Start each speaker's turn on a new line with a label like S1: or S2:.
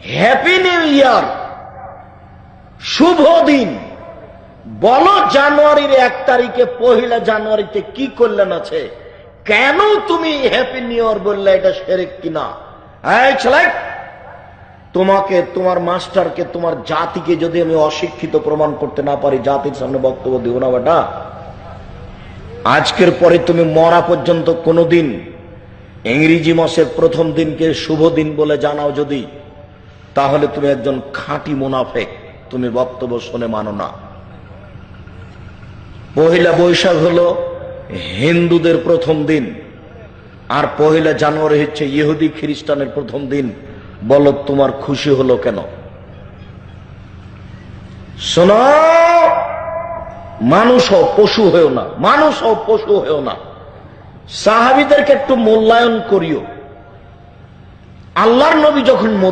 S1: Happy new year, শুভ দিন। বলো জানুয়ারির 1 তারিখে, 1 জানুয়ারিতে কি কল্যাণ আছে? কেন তুমি হ্যাপি নিউ ইয়ার বললে? এটা শিরক কিনা? এই ছেলে, তোমাকে, তোমার মাস্টারকে, তোমার জাতিকে যদি আমি অশিক্ষিত প্রমাণ করতে না পারি, জাতির সামনে বক্তব্য দিব না বেটা। আজকের পরে তুমি মরা পর্যন্ত কোনোদিন ইংরেজি মাসের প্রথম দিনকে শুভ দিন বলে জানাও যদি, তাহলে তুমি একজন খাঁটি মুনাফেক, তুমি বক্তব্য শুনে মানো না। 1 বৈশাখ হলো হিন্দুদের প্রথম দিন, আর 1 জানুয়ারি হচ্ছে ইহুদি খ্রিস্টানের প্রথম দিন। বলো তোমার খুশি হলো কেন? শোনো, মানুষ হও, পশু হয়েও না, মানুষ হও, পশু হয়েও না। সাহাবীদেরকে একটু মূল্যায়ন করিও। আল্লাহর নবী যখন